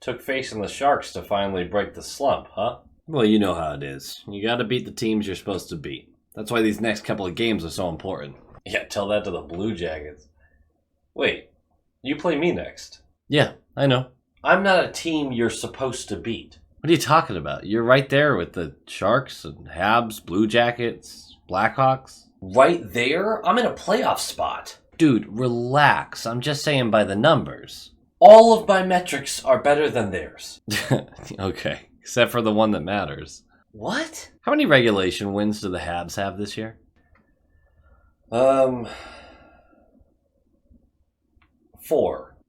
Took facing the Sharks to finally break the slump, huh? Well, you know how it is. You gotta beat the teams you're supposed to beat. That's why these next couple of games are so important. Yeah, tell that to the Blue Jackets. Wait, you play me next. Yeah, I know. I'm not a team you're supposed to beat. What are you talking about? You're right there with the Sharks and Habs, Blue Jackets, Blackhawks. Right there? I'm in a playoff spot. Dude, relax. I'm just saying by the numbers. All of my metrics are better than theirs. Okay, except for the one that matters. What? How many regulation wins do the Habs have this year? 4.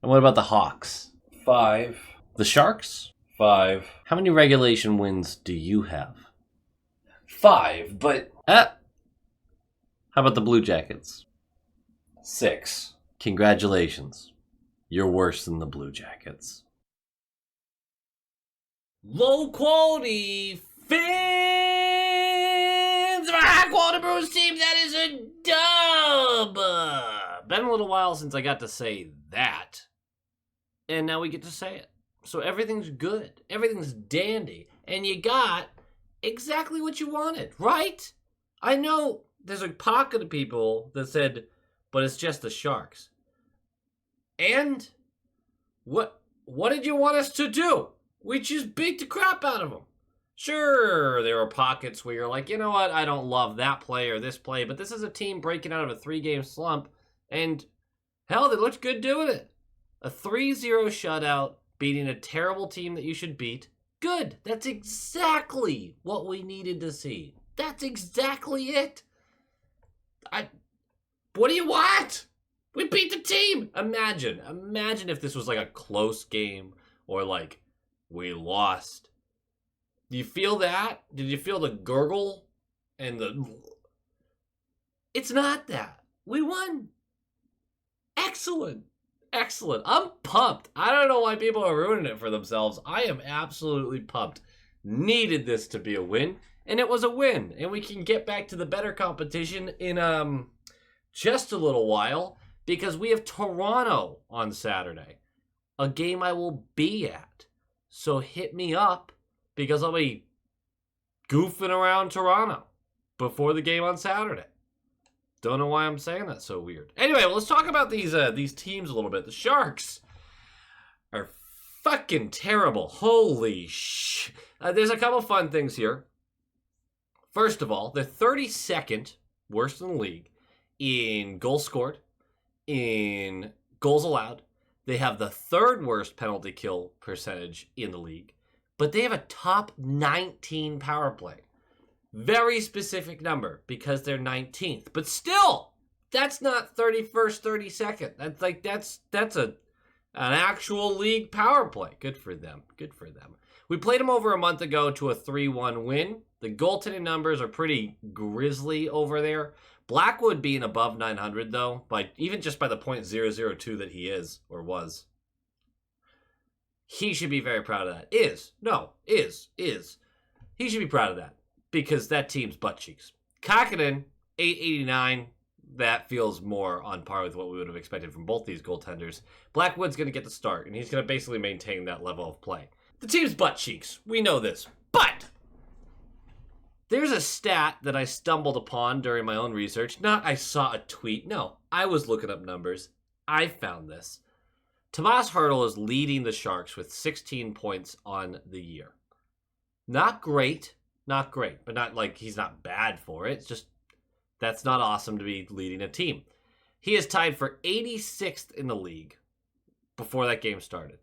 And what about the Hawks? 5. The Sharks? 5. How many regulation wins do you have? 5, but... How about the Blue Jackets? 6. Congratulations. You're worse than the Blue Jackets. Low quality fans of a high quality Bruins team. That is a dub. Been a little while since I got to say that. And now we get to say it. So everything's good. Everything's dandy. And you got exactly what you wanted, right? I know there's a pocket of people that said, but it's just the Sharks. And what did you want us to do? We just beat the crap out of them. Sure, there are pockets where you're like, you know what, I don't love that play or this play, but this is a team breaking out of a 3-game slump, and hell, they looked good doing it. A 3-0 shutout, beating a terrible team that you should beat. Good. That's exactly what we needed to see. That's exactly it. What do you want? We beat the team. Imagine if this was like a close game or like we lost. Do you feel that? Did you feel the gurgle and the... It's not that. We won. Excellent. I'm pumped. I don't know why people are ruining it for themselves. I am absolutely pumped. Needed this to be a win, and it was a win. And we can get back to the better competition in just a little while, because we have Toronto on Saturday, a game I will be at. So hit me up, because I'll be goofing around Toronto before the game on Saturday. Don't know why I'm saying that so weird. Anyway, well, let's talk about these teams a little bit. The Sharks are fucking terrible. Holy sh... there's a couple fun things here. First of all, they're 32nd worst in the league in goals scored, in goals allowed. They have the 3rd worst penalty kill percentage in the league, but they have a top 19 power play. Very specific number because they're 19th, but still, that's not 31st, 32nd. That's an actual league power play. Good for them. We played them over a month ago to a 3-1 win. The goaltending numbers are pretty grisly over there. Blackwood being above 900 though, even just by the .002 that he is or was. He should be very proud of that. Is. He should be proud of that. Because that team's butt cheeks. Kakinen, 889. That feels more on par with what we would have expected from both these goaltenders. Blackwood's going to get the start, and he's going to basically maintain that level of play. The team's butt cheeks. We know this. But there's a stat that I stumbled upon during my own research. Not I saw a tweet. No, I was looking up numbers. I found this. Tomas Hertl is leading the Sharks with 16 points on the year. Not great, but not like he's not bad for it. It's just that's not awesome to be leading a team. He is tied for 86th in the league before that game started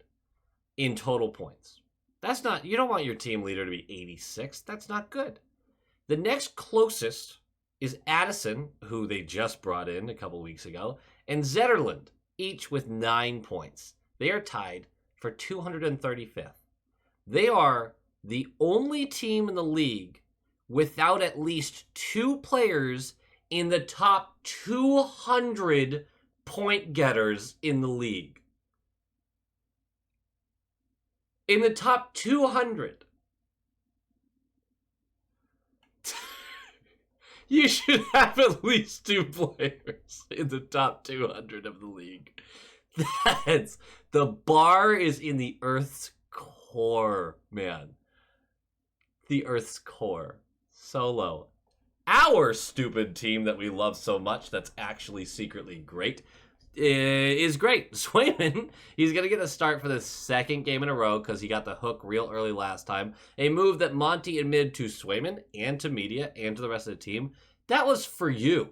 in total points. That's not, you don't want your team leader to be 86th. That's not good. The next closest is Addison, who they just brought in a couple weeks ago, and Zetterlund, each with 9 points. They are tied for 235th. They are the only team in the league without at least 2 players in the top 200 point getters in the league. In the top 200. You should have at least 2 players in the top 200 of the league. The bar is in the Earth's core, man. The Earth's core. So low. Our stupid team that we love so much that's actually secretly great is great. Swayman, he's going to get a start for the second game in a row because he got the hook real early last time. A move that Monty admitted to Swayman and to media and to the rest of the team. That was for you.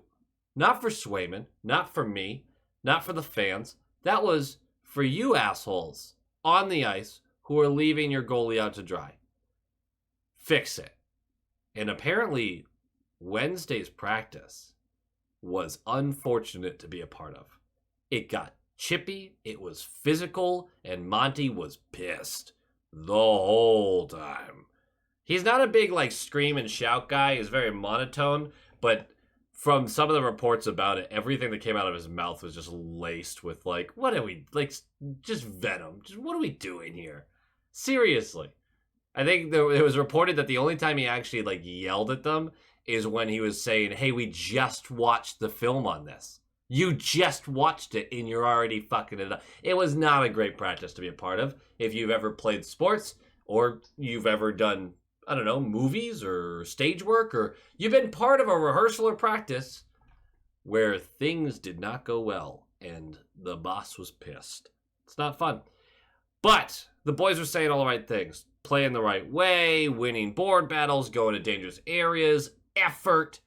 Not for Swayman. Not for me. Not for the fans. That was for you assholes on the ice who are leaving your goalie out to dry. Fix it. And apparently, Wednesday's practice was unfortunate to be a part of. It got chippy, it was physical, and Monty was pissed the whole time. He's not a big, like, scream and shout guy. He's very monotone, but from some of the reports about it, everything that came out of his mouth was just laced with, like, what are we, like, just venom. Just what are we doing here? Seriously. I think it was reported that the only time he actually, like, yelled at them is when he was saying, hey, we just watched the film on this. You just watched it and you're already fucking it up. It was not a great practice to be a part of. If you've ever played sports or you've ever done, I don't know, movies or stage work, or you've been part of a rehearsal or practice where things did not go well and the boss was pissed. It's not fun. But the boys were saying all the right things. Playing the right way, winning board battles, going to dangerous areas, effort.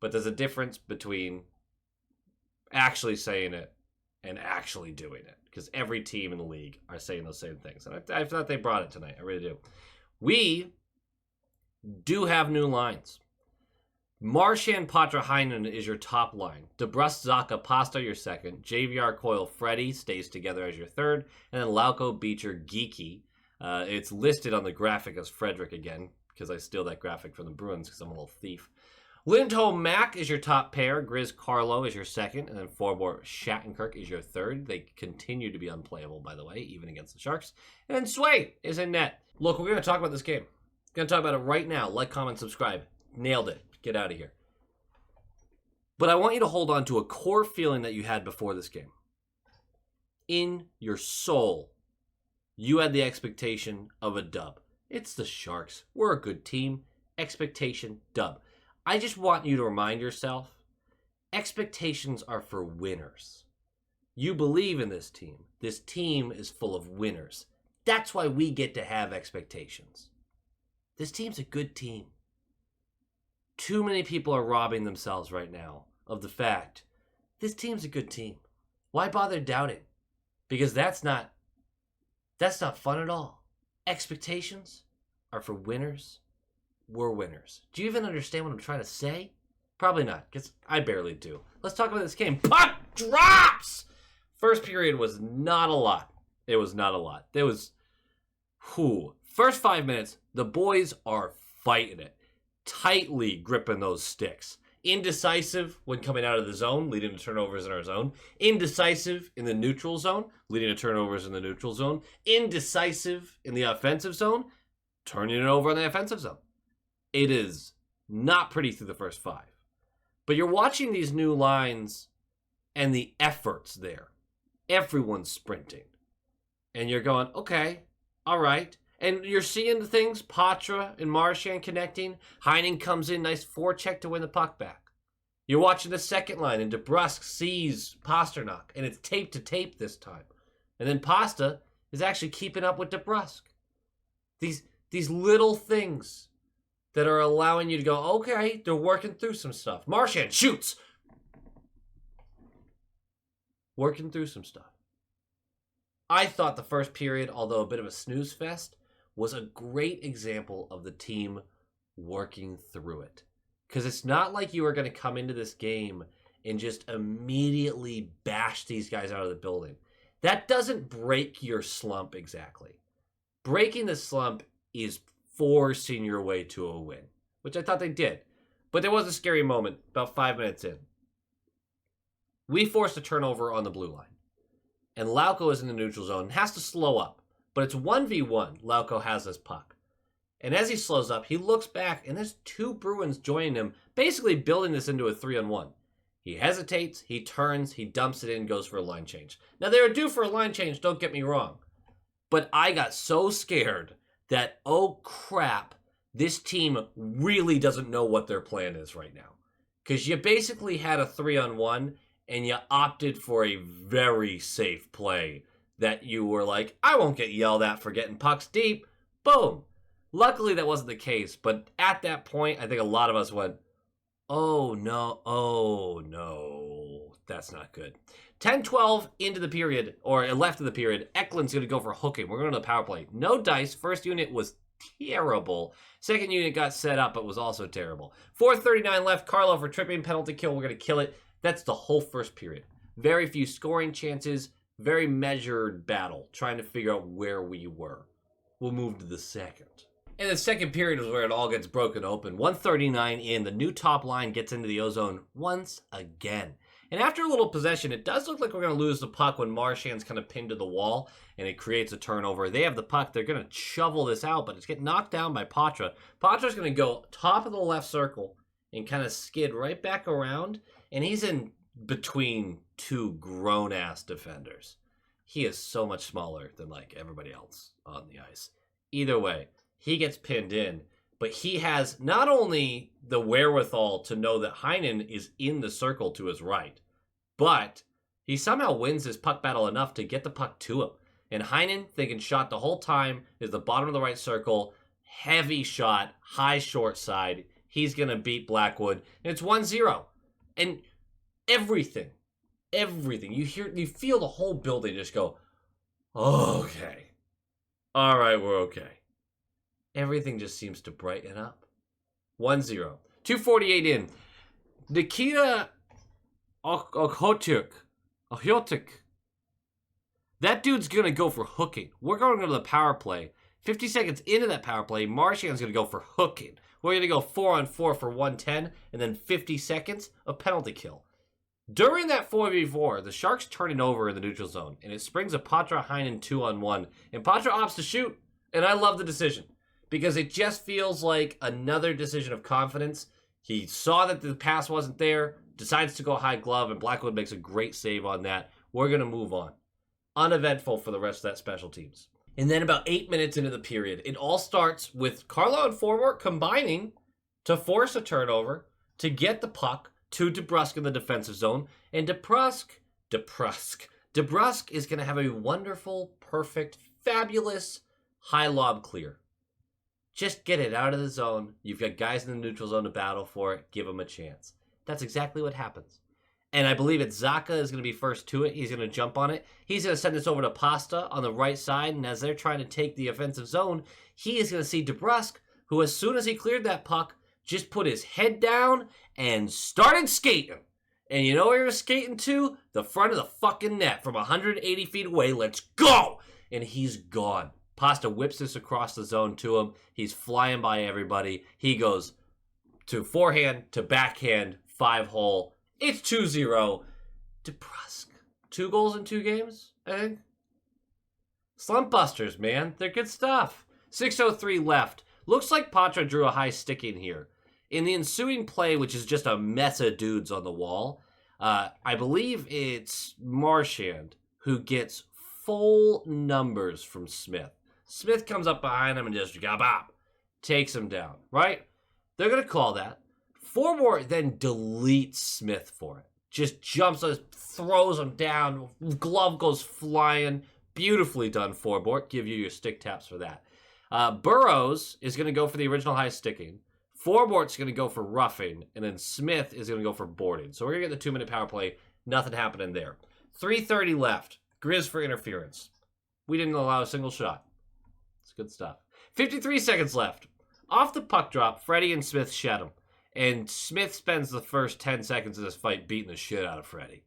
But there's a difference between actually saying it and actually doing it. Because every team in the league are saying those same things. And I thought they brought it tonight. I really do. We do have new lines. Marchand, Patra, Heinen is your top line. DeBrus, Zaka, Pasta your second. JVR, Coyle, Freddie stays together as your third. And then Lauko, Beecher, Geeky. It's listed on the graphic as Frederick again, because I steal that graphic from the Bruins because I'm a little thief. Lindholm, Mack is your top pair. Grizz, Carlo is your second. And then Forbort, Shattenkirk is your third. They continue to be unplayable, by the way, even against the Sharks. And then Sway is in net. Look, we're going to talk about this game. We're going to talk about it right now. Like, comment, subscribe. Nailed it. Get out of here. But I want you to hold on to a core feeling that you had before this game. In your soul, you had the expectation of a dub. It's the Sharks. We're a good team. Expectation, dub. I just want you to remind yourself, expectations are for winners. You believe in this team. This team is full of winners. That's why we get to have expectations. This team's a good team. Too many people are robbing themselves right now of the fact this team's a good team. Why bother doubting? Because that's not fun at all. Expectations are for winners. We're winners. Do you even understand what I'm trying to say? Probably not, because I barely do. Let's talk about this game. Puck drops! First period was not a lot. It was not a lot. There was, first 5 minutes, the boys are fighting it. Tightly gripping those sticks. Indecisive when coming out of the zone, leading to turnovers in our zone. Indecisive in the neutral zone, leading to turnovers in the neutral zone. Indecisive in the offensive zone, turning it over in the offensive zone. It is not pretty through the first 5. But you're watching these new lines and the efforts there. Everyone's sprinting. And you're going, okay, all right. And you're seeing the things, Patra and Marchand connecting. Heinen comes in, nice forecheck to win the puck back. You're watching the second line, and DeBrusque sees Pasternak, and it's tape to tape this time. And then Pasta is actually keeping up with DeBrusque. These little things that are allowing you to go, okay, they're working through some stuff. Marchand shoots. Working through some stuff. I thought the first period, although a bit of a snooze fest, was a great example of the team working through it. Because it's not like you are going to come into this game and just immediately bash these guys out of the building. That doesn't break your slump exactly. Breaking the slump is forcing your way to a win, which I thought they did. But there was a scary moment about 5 minutes in. We forced a turnover on the blue line. And Lauko is in the neutral zone and has to slow up. But it's 1v1. Lauko has this puck. And as he slows up, he looks back, and there's 2 Bruins joining him, basically building this into a 3-on-1. He hesitates, he turns, he dumps it in, goes for a line change. Now, they were due for a line change, don't get me wrong. But I got so scared that, oh crap, this team really doesn't know what their plan is right now. Because you basically had a 3-on-1 and you opted for a very safe play that you were like, I won't get yelled at for getting pucks deep. Boom. Luckily, that wasn't the case. But at that point, I think a lot of us went, oh no, that's not good. 10-12 into the period, or left of the period. Eklund's going to go for hooking. We're going to the power play. No dice. First unit was terrible. Second unit got set up, but was also terrible. 4:39 left. Carlo for tripping, penalty kill. We're going to kill it. That's the whole first period. Very few scoring chances. Very measured battle, trying to figure out where we were. We'll move to the second. And the second period is where it all gets broken open. 1:39 in. The new top line gets into the ozone once again. And after a little possession, it does look like we're going to lose the puck when Marchand's kind of pinned to the wall, and it creates a turnover. They have the puck. They're going to shovel this out, but it's getting knocked down by Patra. Patra's going to go top of the left circle and kind of skid right back around, and he's in between two grown-ass defenders. He is so much smaller than, like, everybody else on the ice. Either way, he gets pinned in, but he has not only the wherewithal to know that Heinen is in the circle to his right, but he somehow wins this puck battle enough to get the puck to him. And Heinen, thinking shot the whole time, is the bottom of the right circle, heavy shot, high short side. He's going to beat Blackwood, and it's 1-0. And everything, you feel the whole building just go, oh, okay. All right, we're okay. Everything just seems to brighten up. 1-0. 2:48 in. Nikita Okhotyuk. That dude's going to go for hooking. We're going to go to the power play. 50 seconds into that power play, Marchand's going to go for hooking. We're going to go 4-on-4 for 110, and then 50 seconds of penalty kill. During that 4v4, the Sharks turn it over in the neutral zone, and it springs a Patra Heinen 2-on-1, and Patra opts to shoot, and I love the decision, because it just feels like another decision of confidence. He saw that the pass wasn't there, decides to go high glove, and Blackwood makes a great save on that. We're going to move on. Uneventful for the rest of that special teams. And then about 8 minutes into the period, it all starts with Carlo and Forward combining to force a turnover to get the puck to DeBrusk in the defensive zone. And DeBrusk is going to have a wonderful, perfect, fabulous high lob clear. Just get it out of the zone. You've got guys in the neutral zone to battle for it. Give them a chance. That's exactly what happens. And I believe it's Zaka is going to be first to it. He's going to jump on it. He's going to send this over to Pasta on the right side. And as they're trying to take the offensive zone, he is going to see DeBrusk, who as soon as he cleared that puck, just put his head down and started skating. And you know where he was skating to? The front of the fucking net from 180 feet away. Let's go! And he's gone. Pasta whips this across the zone to him. He's flying by everybody. He goes to forehand, to backhand, 5-hole. It's 2-0. DeBrusk. 2 goals in 2 games, I think. Slump busters, man. They're good stuff. 6:03 left. Looks like Patra drew a high stick in here. In the ensuing play, which is just a mess of dudes on the wall, I believe it's Marchand who gets full numbers from Smith. Smith comes up behind him and just gabop, takes him down, right? They're going to call that. Forward then deletes Smith for it. Just jumps us, throws him down. Glove goes flying. Beautifully done, Forward. Give you your stick taps for that. Burrows is going to go for the original high sticking. Forward's going to go for roughing. And then Smith is going to go for boarding. So we're going to get the 2-minute power play. Nothing happening there. 3:30 left. Grizz for interference. We didn't allow a single shot. It's good stuff. 53 seconds left. Off the puck drop, Freddie and Smith shed him. And Smith spends the first 10 seconds of this fight beating the shit out of Freddie.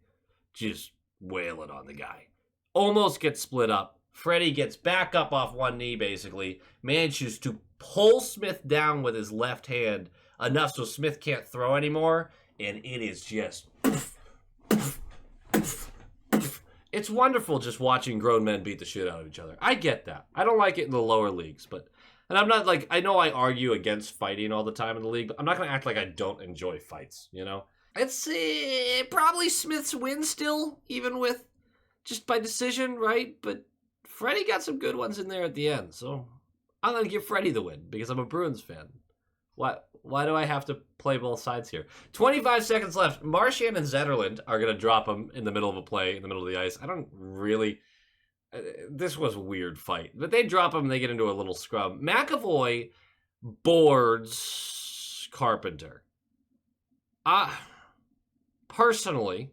Just wailing on the guy. Almost gets split up. Freddie gets back up off one knee, basically. Manages to pull Smith down with his left hand enough so Smith can't throw anymore. And it is just... It's wonderful just watching grown men beat the shit out of each other. I get that. I don't like it in the lower leagues, but... And I'm not like, I know I argue against fighting all the time in the league, but I'm not going to act like I don't enjoy fights, you know? It's probably Smith's win still, even with just by decision, right? But Freddie got some good ones in there at the end, so I'm going to give Freddie the win because I'm a Bruins fan. Why do I have to play both sides here? 25 seconds left. Marchand and Zetterlund are going to drop him in the middle of a play, in the middle of the ice. I don't really... This was a weird fight. But they drop him and they get into a little scrum. McAvoy boards Carpenter. Personally,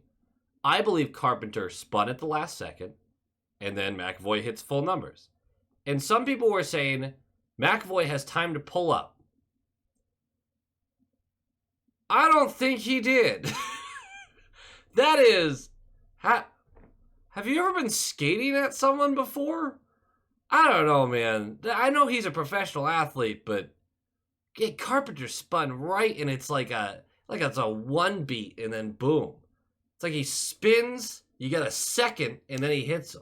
I believe Carpenter spun at the last second, and then McAvoy hits full numbers. And some people were saying McAvoy has time to pull up. I don't think he did. That is... Have you ever been skating at someone before? I don't know, man. I know he's a professional athlete, but Carpenter spun right, and it's like it's a one beat, and then boom. It's like he spins, you get a second, and then he hits him.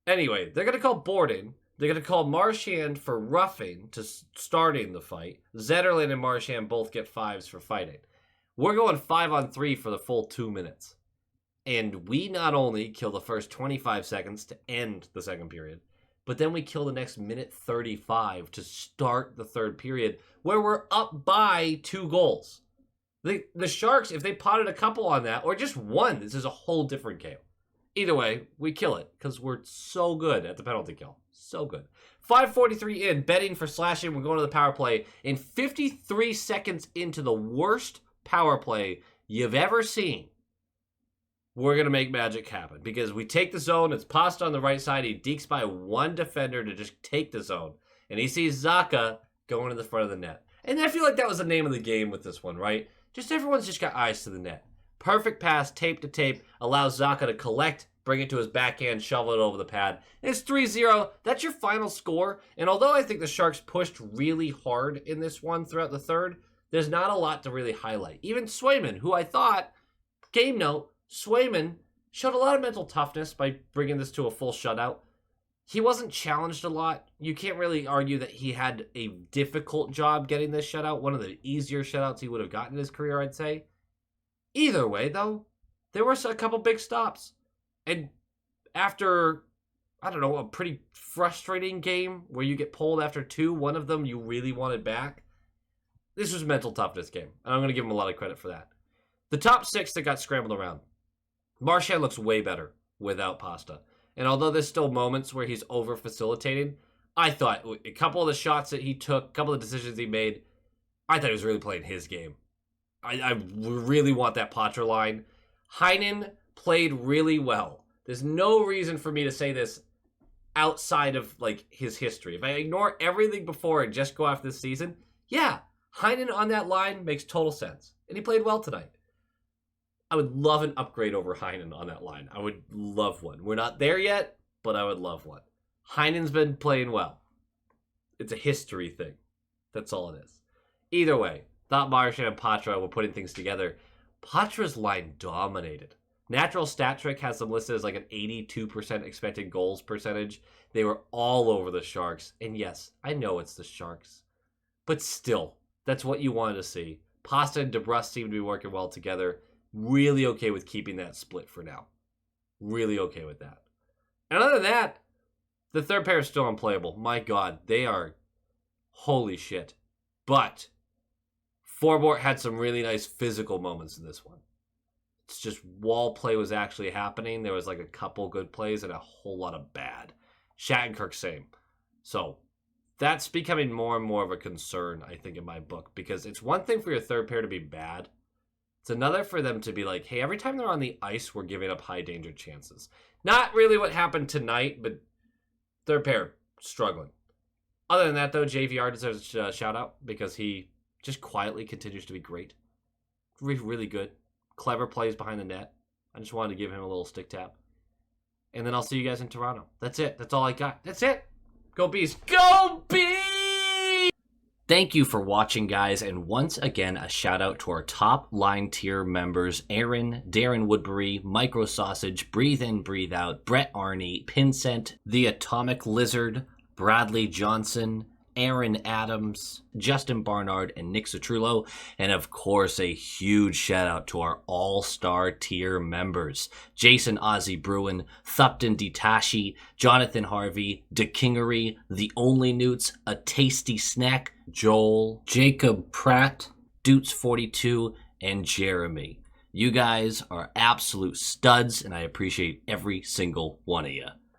Anyway, they're going to call Borden. They're going to call Marchand for roughing to starting the fight. Zetterlund and Marchand both get 5s for fighting. We're going 5-on-3 for the full 2 minutes. And we not only kill the first 25 seconds to end the second period, but then we kill the next minute 35 to start the third period, where we're up by 2 goals. The Sharks, if they potted a couple on that, or just one, this is a whole different game. Either way, we kill it, because we're so good at the penalty kill. So good. 5:43 in, betting for slashing. We're going to the power play. In 53 seconds into the worst power play you've ever seen, we're going to make magic happen. Because we take the zone, it's Pasta on the right side. He dekes by one defender to just take the zone. And he sees Zacha going to the front of the net. And I feel like that was the name of the game with this one, right? Just everyone's just got eyes to the net. Perfect pass, tape to tape, allows Zacha to collect, bring it to his backhand, shovel it over the pad. And it's 3-0. That's your final score. And although I think the Sharks pushed really hard in this one throughout the third, there's not a lot to really highlight. Even Swayman, who I thought, game note, Swayman showed a lot of mental toughness by bringing this to a full shutout. He wasn't challenged a lot. You can't really argue that he had a difficult job getting this shutout. One of the easier shutouts he would have gotten in his career, I'd say. Either way, though, there were a couple big stops. And after, I don't know, a pretty frustrating game where you get pulled after 2, one of them you really wanted back, this was a mental toughness game. And I'm going to give him a lot of credit for that. The top 6 that got scrambled around. Marchand looks way better without Pasta. And although there's still moments where he's over-facilitating, I thought a couple of the shots that he took, a couple of decisions he made, I thought he was really playing his game. I really want that Patra line. Heinen played really well. There's no reason for me to say this outside of like his history. If I ignore everything before and just go off this season, yeah, Heinen on that line makes total sense. And he played well tonight. I would love an upgrade over Heinen on that line. I would love one. We're not there yet, but I would love one. Heinen's been playing well. It's a history thing. That's all it is. Either way, thought Marchand and Patra were putting things together. Patra's line dominated. Natural Stat Trick has them listed as like an 82% expected goals percentage. They were all over the Sharks. And yes, I know it's the Sharks. But still, that's what you wanted to see. Pasta and DeBrus seem to be working well together. Really okay with keeping that split for now. Really okay with that. And other than that, the third pair is still unplayable. My God, they are holy shit. But Forbort had some really nice physical moments in this one. It's just wall play was actually happening. There was like a couple good plays and a whole lot of bad. Shattenkirk, same. So that's becoming more and more of a concern, I think, in my book. Because it's one thing for your third pair to be bad. It's another for them to be like, hey, every time they're on the ice, we're giving up high danger chances. Not really what happened tonight, but third pair, struggling. Other than that, though, JVR deserves a shout out because he just quietly continues to be great. Really good. Clever plays behind the net. I just wanted to give him a little stick tap. And then I'll see you guys in Toronto. That's it. That's all I got. That's it. Go Bees. Go Bees! Thank you for watching, guys, and once again, a shout out to our top line tier members, Aaron, Darren Woodbury, Micro Sausage, Breathe In, Breathe Out, Brett Arney, Pincent, The Atomic Lizard, Bradley Johnson, Aaron Adams, Justin Barnard, and Nick Citrullo. And of course, a huge shout out to our all-star tier members. Jason Ozzy Bruin, Thupton Ditashi, Jonathan Harvey, DeKingery, The Only Newts, A Tasty Snack, Joel, Jacob Pratt, Dutes42, and Jeremy. You guys are absolute studs, and I appreciate every single one of you.